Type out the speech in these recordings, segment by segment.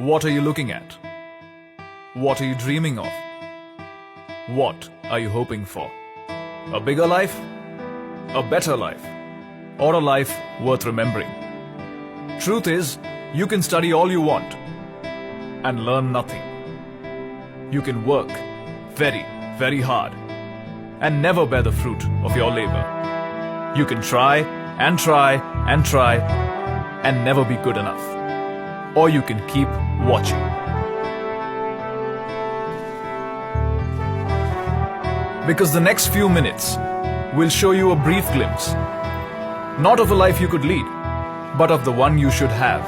What are you looking at? What are you dreaming of? What are you hoping for? A bigger life? A better life? Or a life worth remembering? Truth is, you can study all you want and learn nothing. You can work very, very hard and never bear the fruit of your labor. You can try and try and try and never be good enough. Or you can keep watching. Because the next few minutes will show you a brief glimpse, not of a life you could lead, but of the one you should have.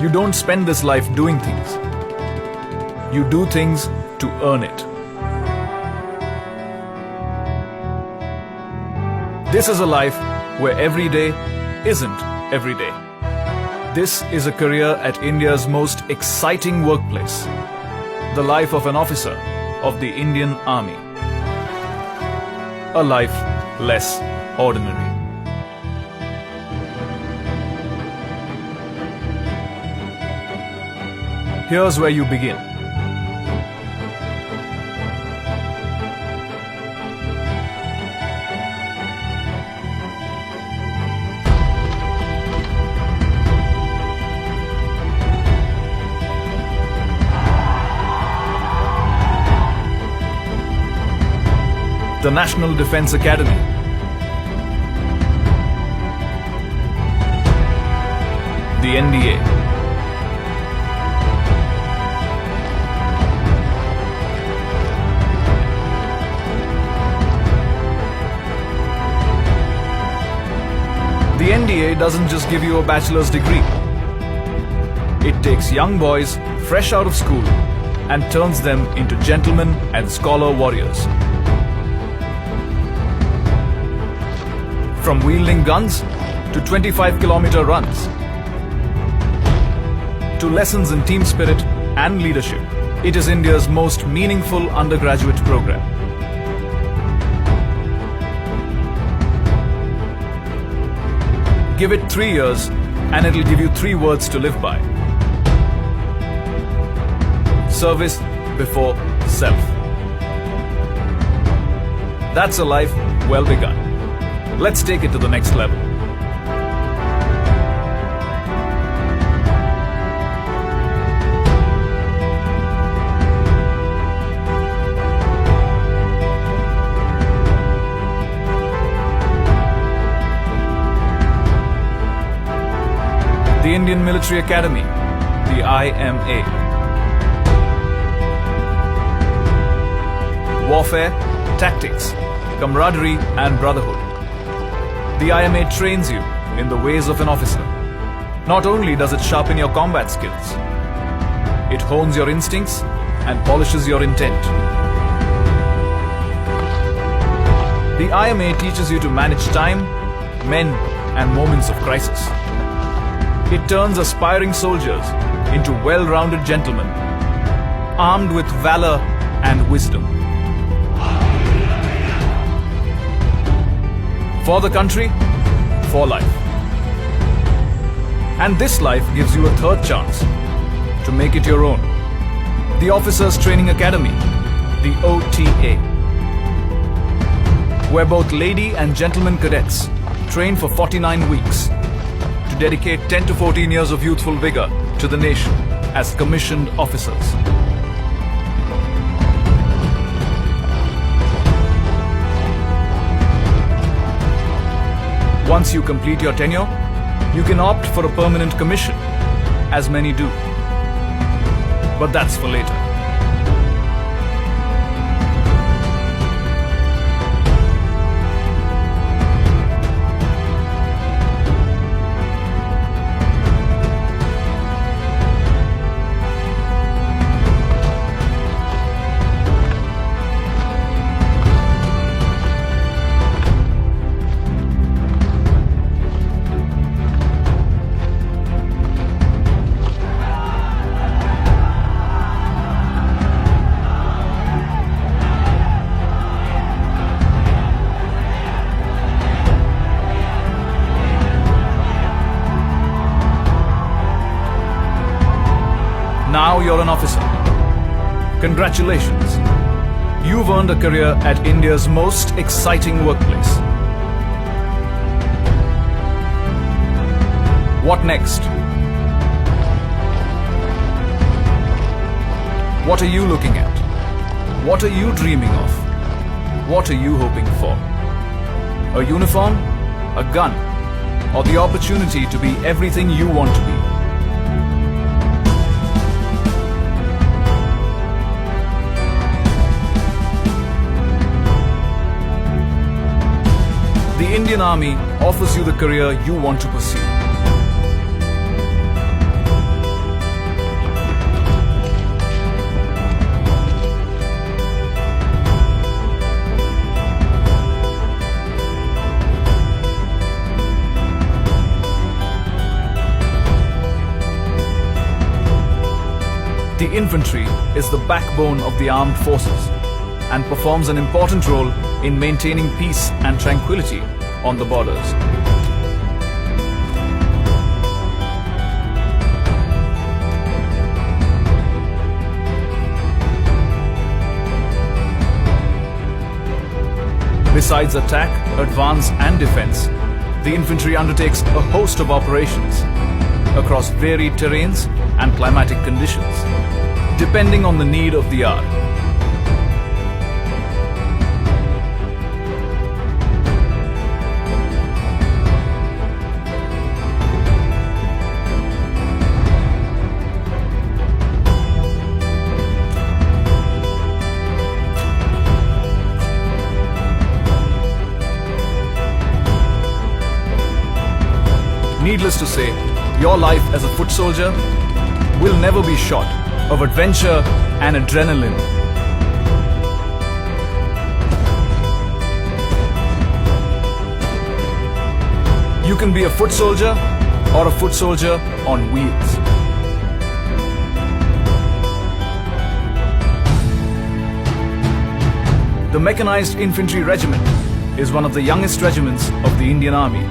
You don't spend this life doing things. You do things to earn it. This is a life where every day isn't every day. This is a career at India's most exciting workplace, the life of an officer of the Indian Army. A life less ordinary. Here's where you begin. The National Defence Academy. The NDA. The NDA doesn't just give you a bachelor's degree. It takes young boys fresh out of school and turns them into gentlemen and scholar warriors. From wielding guns to 25-kilometer runs, to lessons in team spirit and leadership, it is India's most meaningful undergraduate program. Give it 3 years and it'll give you 3 words to live by. Service before self. That's a life well begun. Let's take it to the next level. The Indian Military Academy, the IMA. Warfare, tactics, camaraderie and brotherhood. The IMA trains you in the ways of an officer. Not only does it sharpen your combat skills, it hones your instincts and polishes your intent. The IMA teaches you to manage time, men, and moments of crisis. It turns aspiring soldiers into well-rounded gentlemen, armed with valor and wisdom. For the country, for life. And this life gives you a third chance to make it your own. The Officers Training Academy, the OTA, where both lady and gentleman cadets train for 49 weeks to dedicate 10 to 14 years of youthful vigor to the nation as commissioned officers. Once you complete your tenure, you can opt for a permanent commission, as many do. But that's for later. you're an officer. Congratulations. You've earned a career at India's most exciting workplace. What next? What are you looking at? What are you dreaming of? What are you hoping for? A uniform? A gun? Or the opportunity to be everything you want to be? The Indian Army offers you the career you want to pursue. The infantry is the backbone of the armed forces and performs an important role in maintaining peace and tranquility on the borders. Besides attack, advance and defense, the infantry undertakes a host of operations across varied terrains and climatic conditions, depending on the need of the hour. Needless to say, your life as a foot soldier will never be short of adventure and adrenaline. You can be a foot soldier or a foot soldier on wheels. The Mechanized Infantry Regiment is one of the youngest regiments of the Indian Army.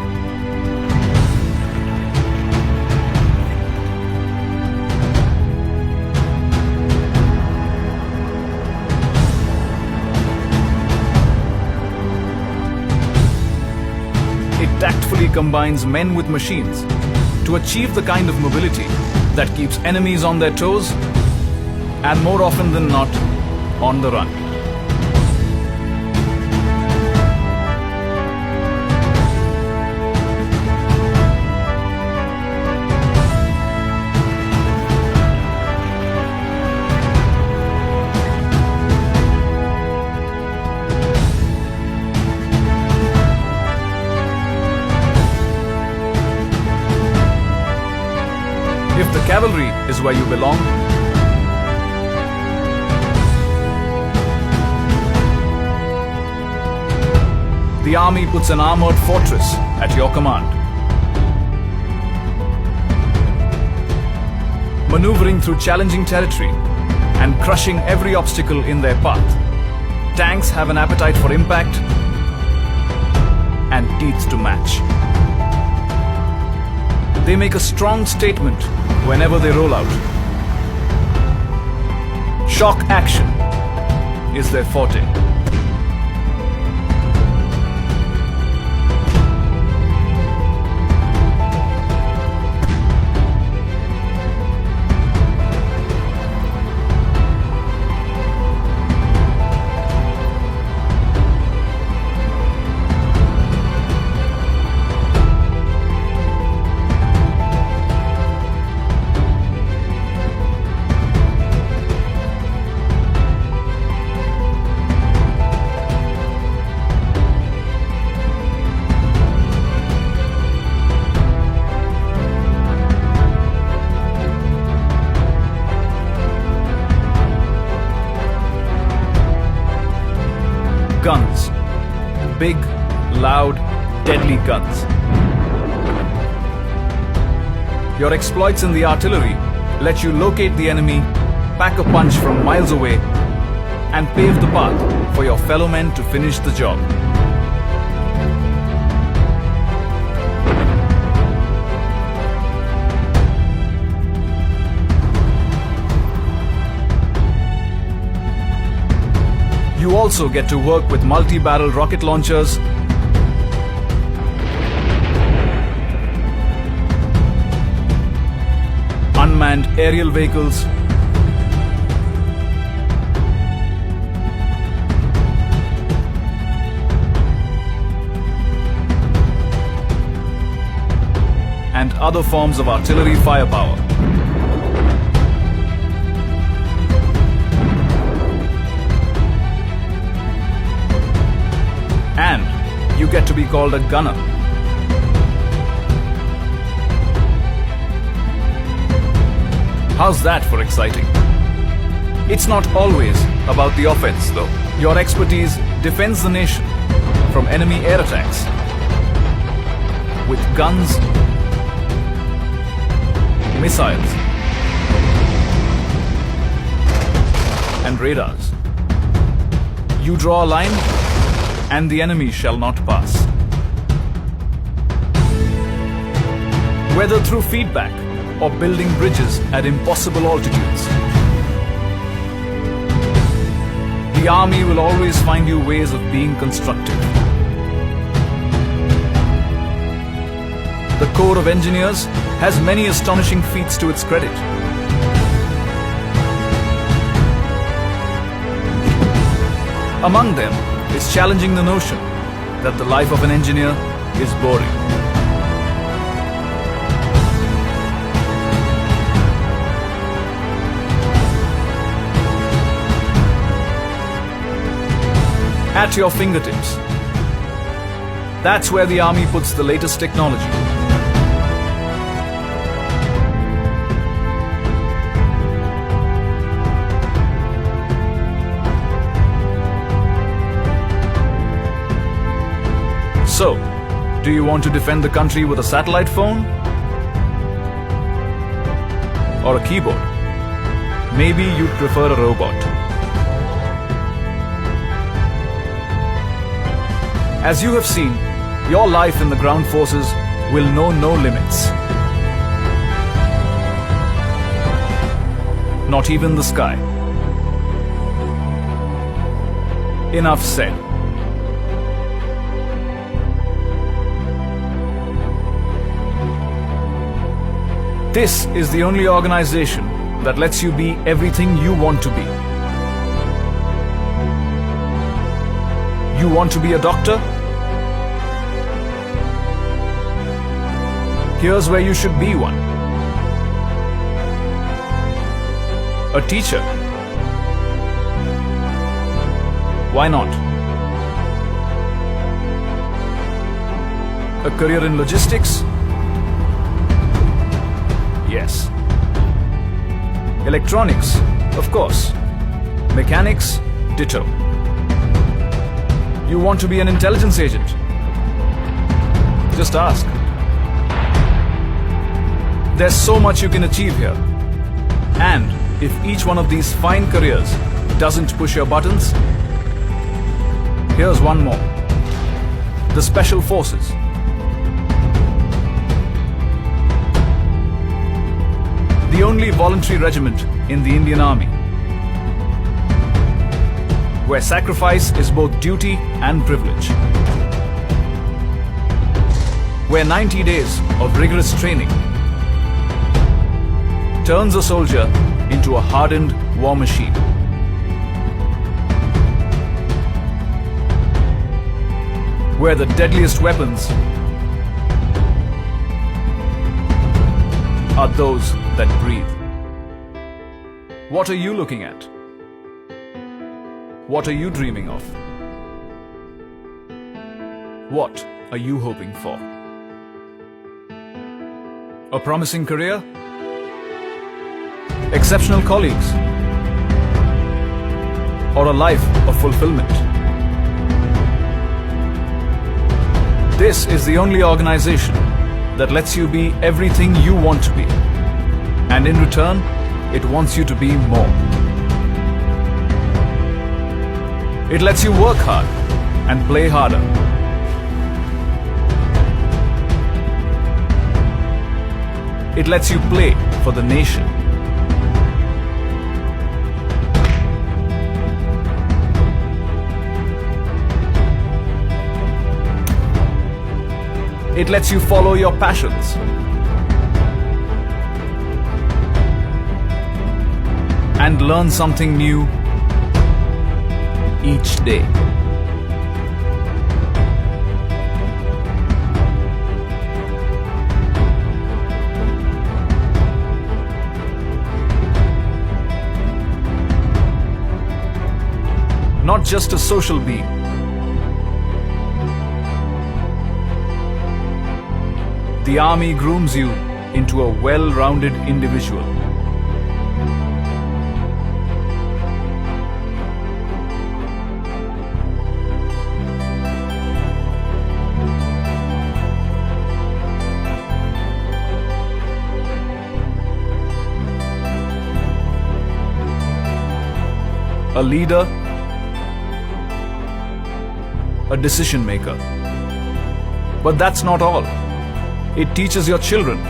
It tactfully combines men with machines to achieve the kind of mobility that keeps enemies on their toes and more often than not, on the run. If the cavalry is where you belong, the army puts an armored fortress at your command. Maneuvering through challenging territory and crushing every obstacle in their path, tanks have an appetite for impact and teeth to match. They make a strong statement whenever they roll out. Shock action is their forte. Guns. Big, loud, deadly guns. Your exploits in the artillery let you locate the enemy, pack a punch from miles away, and pave the path for your fellow men to finish the job. You also get to work with multi-barrel rocket launchers, unmanned aerial vehicles, and other forms of artillery firepower. And you get to be called a gunner. How's that for exciting? It's not always about the offense, though. Your expertise defends the nation from enemy air attacks with guns, missiles, and radars. You draw a line, and the enemy shall not pass. Whether through feedback or building bridges at impossible altitudes, the army will always find you ways of being constructive. The Corps of Engineers has many astonishing feats to its credit. Among them is challenging the notion that the life of an engineer is boring. At your fingertips. That's where the army puts the latest technology. So, do you want to defend the country with a satellite phone? Or a keyboard? Maybe you'd prefer a robot. As you have seen, your life in the ground forces will know no limits. Not even the sky. Enough said. This is the only organization that lets you be everything you want to be. You want to be a doctor? Here's where you should be one. A teacher? Why not? A career in logistics? Yes. Electronics? Of course. Mechanics? Ditto. You want to be an intelligence agent? Just ask. There's so much you can achieve here. And if each one of these fine careers doesn't push your buttons, here's one more. The Special Forces. The only voluntary regiment in the Indian Army, where sacrifice is both duty and privilege. Where 90 days of rigorous training turns a soldier into a hardened war machine. Where the deadliest weapons are those that breathe. What are you looking at? What are you dreaming of? What are you hoping for? A promising career? Exceptional colleagues? Or a life of fulfillment? This is the only organization that lets you be everything you want to be. And in return, it wants you to be more. It lets you work hard and play harder. It lets you play for the nation. It lets you follow your passions. And learn something new each day. Not just a social being. The army grooms you into a well-rounded individual. A leader, a decision maker. But that's not all. It teaches your children,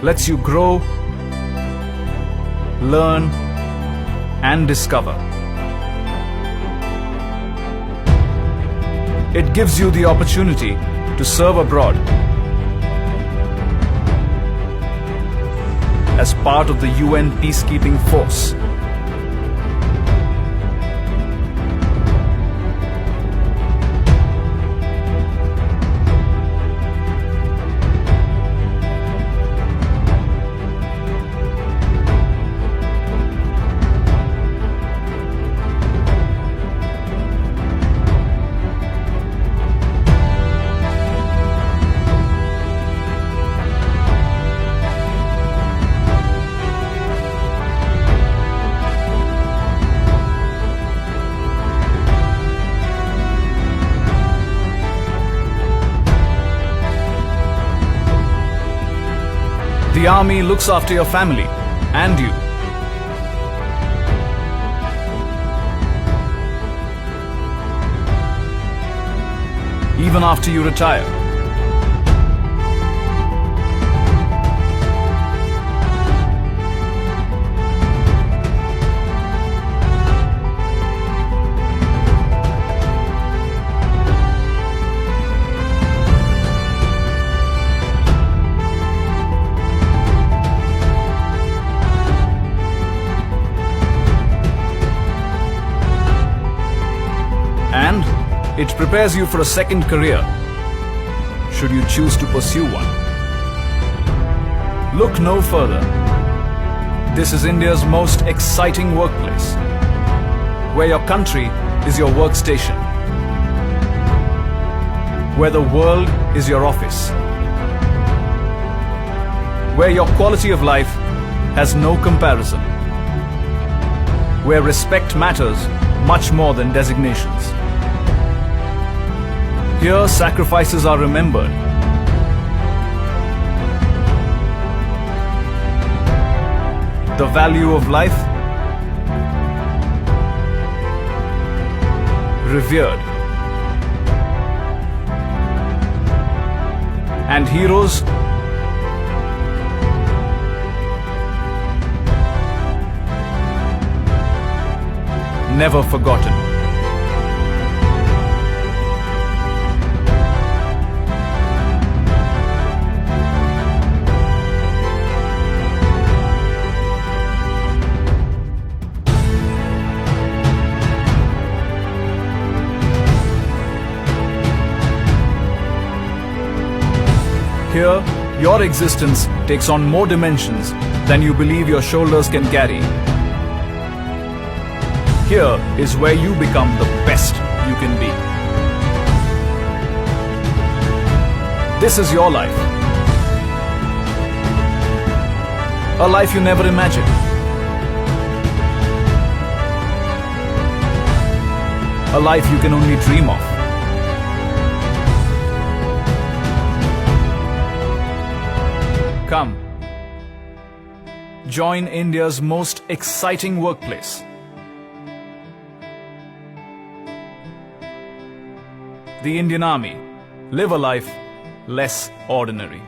lets you grow, learn, and discover. It gives you the opportunity to serve abroad as part of the UN peacekeeping force. The army looks after your family and you. Even after you retire. And it prepares you for a second career, should you choose to pursue one. Look no further. This is India's most exciting workplace, where your country is your workstation, where the world is your office, where your quality of life has no comparison, where respect matters much more than designations. Here, sacrifices are remembered. The value of life revered. And heroes never forgotten. Here, your existence takes on more dimensions than you believe your shoulders can carry. Here is where you become the best you can be. This is your life. A life you never imagined. A life you can only dream of. Come, join India's most exciting workplace. The Indian Army. Live a life less ordinary.